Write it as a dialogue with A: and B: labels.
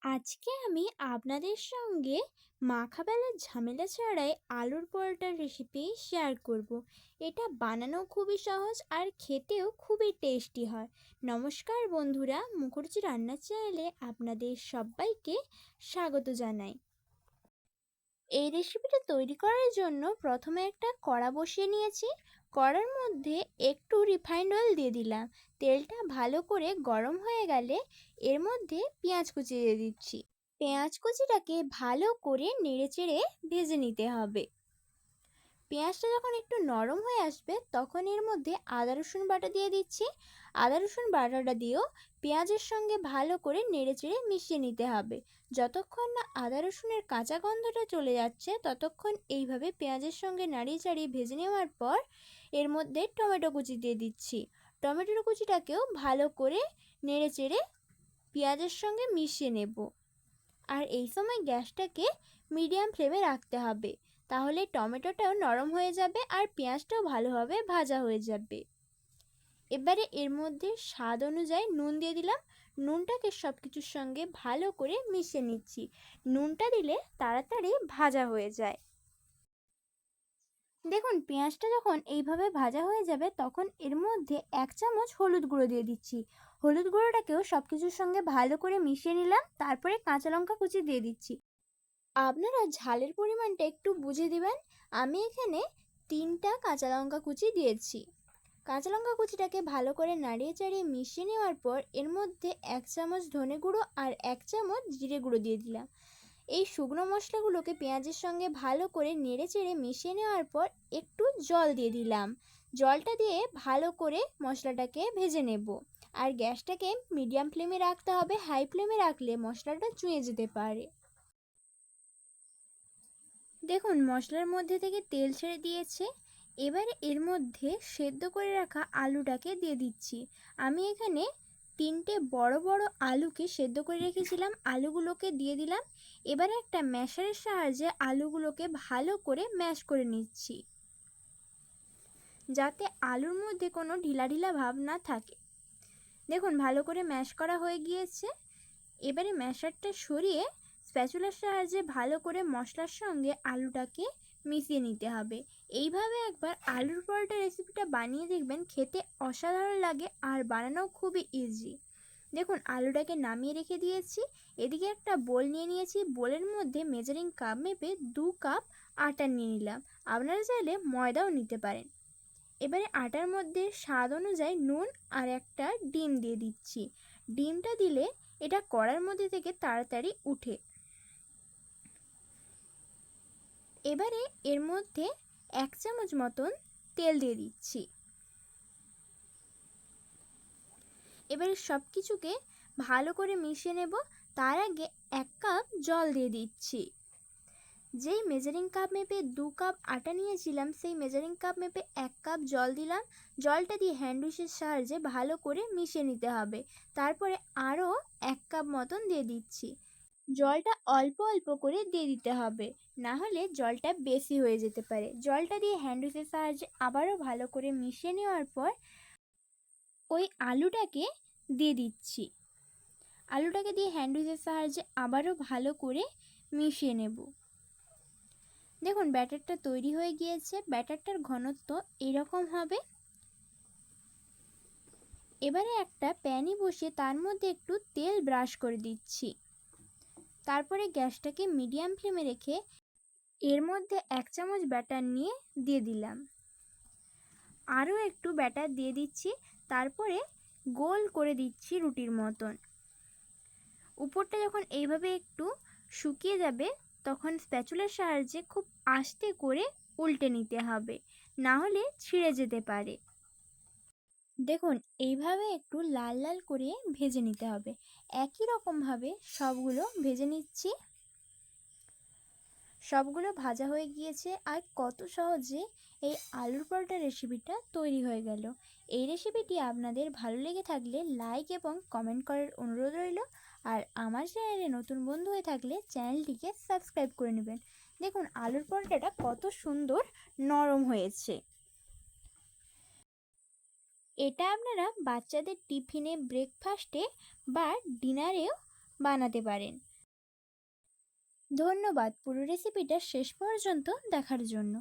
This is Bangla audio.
A: আজকে আমি আপনাদের সঙ্গে মাখা বেলার ঝামেলা ছাড়াই আলুর পরোটার রেসিপি শেয়ার করব। এটা বানানো খুবই সহজ আর খেতেও খুবই টেস্টি হয়। নমস্কার বন্ধুরা, মুখর্জি রান্নার চ্যানেলে আপনাদের সবাইকে স্বাগত জানাই। এই রেসিপিটা তৈরি করার জন্য প্রথমে একটা কড়া বসিয়ে নিয়েছি। কড়ার মধ্যে একটু রিফাইন্ড অয়েল দিয়ে দিলাম। তেলটা ভালো করে গরম হয়ে গেলে এর মধ্যে পেঁয়াজ কুচি দিয়ে দিচ্ছি। পেঁয়াজ কুচিটাকে ভালো করে নেড়েচেড়ে ভেজে নিতে হবে। পেঁয়াজটা যখন একটু নরম হয়ে আসবে তখন এর মধ্যে আদা রসুন বাটা দিয়ে দিচ্ছি। আদা রসুন বাটাটা দিয়েও পেঁয়াজের সঙ্গে ভালো করে নেড়েচেড়ে মিশিয়ে নিতে হবে। যতক্ষণ না আদা রসুনের কাঁচা গন্ধটা চলে যাচ্ছে ততক্ষণ এইভাবে পেঁয়াজের সঙ্গে নাড়িয়ে চাড়িয়ে ভেজে নেওয়ার পর এর মধ্যে টমেটো কুচি দিয়ে দিচ্ছি। টমেটোর কুচিটাকেও ভালো করে নেড়েচেড়ে পেঁয়াজের সঙ্গে মিশিয়ে নেব। আর এই সময় গ্যাসটাকে মিডিয়াম ফ্লেমে রাখতে হবে, তাহলে টমেটোটাও নরম হয়ে যাবে আর পেঁয়াজটাও ভালোভাবে ভাজা হয়ে যাবে। এবারে এর মধ্যে স্বাদ অনুযায়ী নুন দিয়ে দিলাম। নুনটাকে সব কিছুর সঙ্গে ভালো করে মিশিয়ে নিচ্ছি। নুনটা দিলে তাড়াতাড়ি ভাজা হয়ে যায়। দেখুন, পেঁয়াজটা যখন এইভাবে ভাজা হয়ে যাবে তখন এর মধ্যে 1 চামচ হলুদ গুঁড়ো দিয়ে দিচ্ছি। হলুদ গুঁড়োটাকেও সব কিছুর সঙ্গে ভালো করে মিশিয়ে নিলাম। তারপরে কাঁচা লঙ্কা কুচি দিয়ে দিচ্ছি। আপনারা ঝালের পরিমাণটা একটু বুঝে দিবেন। আমি এখানে 3টা কাঁচা লঙ্কা কুচি দিয়েছি। কাঁচা লঙ্কা কুচিটাকে ভালো করে নাড়িয়ে চাড়িয়ে মিশিয়ে নেওয়ার পর এর মধ্যে 1 চামচ ধনে গুঁড়ো আর 1 চামচ জিরে গুঁড়ো দিয়ে দিলাম। এই শুকনো মশলাগুলোকে পেঁয়াজের সঙ্গে ভালো করে নেড়ে চেড়ে মিশিয়ে নেওয়ার পর একটু জল দিয়ে দিলাম। জলটা দিয়ে ভালো করে মশলাটাকে ভেজে নেব। আর গ্যাসটাকে মিডিয়াম ফ্লেমে রাখতে হবে, হাই ফ্লেমে রাখলে মশলাটা চুঁয়ে যেতে পারে। দেখুন, মশলার মধ্যে থেকে তেল ছেড়ে দিয়েছে। এবারে এর মধ্যে সেদ্ধ করে রাখা আলুটাকে দিয়ে দিচ্ছি। আমি এখানে 3টে বড় বড় আলুকে সেদ্ধ করে রেখেছিলাম, আলুগুলোকে দিয়ে দিলাম। এবারে একটা ম্যাশারের সাহায্যে আলুগুলোকে ভালো করে ম্যাশ করে নিচ্ছি, যাতে আলুর মধ্যে কোনো ঢিলা ঢিলা ভাব না থাকে। দেখুন, ভালো করে ম্যাশ করা হয়ে গিয়েছে। এবারে ম্যাশারটা সরিয়ে স্প্যাচুলার সাহায্যে ভালো করে মশলার সঙ্গে আলুটাকে মিশিয়ে নিতে হবে। এইভাবে একবার আলুর পরোটা রেসিপিটা বানিয়ে দেখবেন, খেতে অসাধারণ লাগে আর বানানোও খুবই ইজি। দেখুন, আলুটাকে নামিয়ে রেখে দিয়েছি। এদিকে একটা বোল নিয়ে নিয়েছি। বোলের মধ্যে মেজারিং কাপ মেপে 2 কাপ আটা নিয়ে নিলাম। আপনারা চাইলে ময়দাও নিতে পারেন। এবারে আটার মধ্যে স্বাদ অনুযায়ী নুন আর একটা ডিম দিয়ে দিচ্ছি। ডিমটা দিলে এটা কড়ার মধ্যে থেকে তাড়াতাড়ি উঠে। এবারে এর মধ্যে 1 চামচ মতন তেল দিয়ে দিচ্ছি। এবারে সব কিছুকে ভালো করে মিশিয়ে নেব। তার আগে 1 কাপ জল দিয়ে দিচ্ছি। যেই মেজারিং কাপ মেপে 2 কাপ আটা নিয়েছিলাম সেই মেজারিং কাপ মেপে 1 কাপ জল দিলাম। জলটা দিয়ে হ্যান্ড উইচের সাহায্যে ভালো করে মিশিয়ে নিতে হবে। তারপরে আরও 1 কাপ মতন দিয়ে দিচ্ছি। জলটা অল্প অল্প করে দিয়ে দিতে হবে, না হলে জলটা বেশি হয়ে যেতে পারে। জলটা দিয়ে হ্যান্ড উইচের সাহায্যে আবারও ভালো করে মিশিয়ে নেওয়ার পর ওই আলুটাকে দিয়ে দিচ্ছি। আলুটাকে দিয়ে হ্যান্ড উইচের সাহায্যে আবারও ভালো করে মিশিয়ে নেব। দেখুন, ব্যাটারটা তৈরি হয়ে গিয়েছে। ব্যাটারটার ঘনত্ব এরকম হবে। এবারে একটা প্যানি বসিয়ে তার মধ্যে একটু তেল ব্রাশ করে দিচ্ছি। তারপরে গ্যাসটাকে মিডিয়াম ফ্লেমে রেখে এর মধ্যে 1 চামচ ব্যাটার নিয়ে দিয়ে দিলাম। আরও একটু ব্যাটার দিয়ে দিচ্ছি। তারপরে গোল করে দিচ্ছি রুটির মতন। উপরটা যখন এইভাবে একটু শুকিয়ে যাবে তখন স্প্যাচুলার সাহায্যে খুব আস্তে করে উল্টে নিতে হবে, না হলে ছিঁড়ে যেতে পারে। দেখুন, এইভাবে একটু লাল লাল করে ভেজে নিতে হবে। একই রকমভাবে সবগুলো ভেজে নিচ্ছি। সবগুলো ভাজা হয়ে গিয়েছে। আর কত সহজে এই আলুর পরোটা রেসিপিটা তৈরি হয়ে গেল। এই রেসিপিটি আপনাদের ভালো লেগে থাকলে লাইক এবং কমেন্ট করার অনুরোধ রইল। আর আমার চ্যানেলে নতুন বন্ধু হয়ে থাকলে চ্যানেলটিকে সাবস্ক্রাইব করে নেবেন। দেখুন, আলুর পরোটাটা কত সুন্দর নরম হয়েছে। এটা আপনারা বাচ্চাদের টিফিনে, ব্রেকফাস্টে বা ডিনারেও বানাতে পারেন। ধন্যবাদ পুরো রেসিপিটা শেষ পর্যন্ত দেখার জন্য।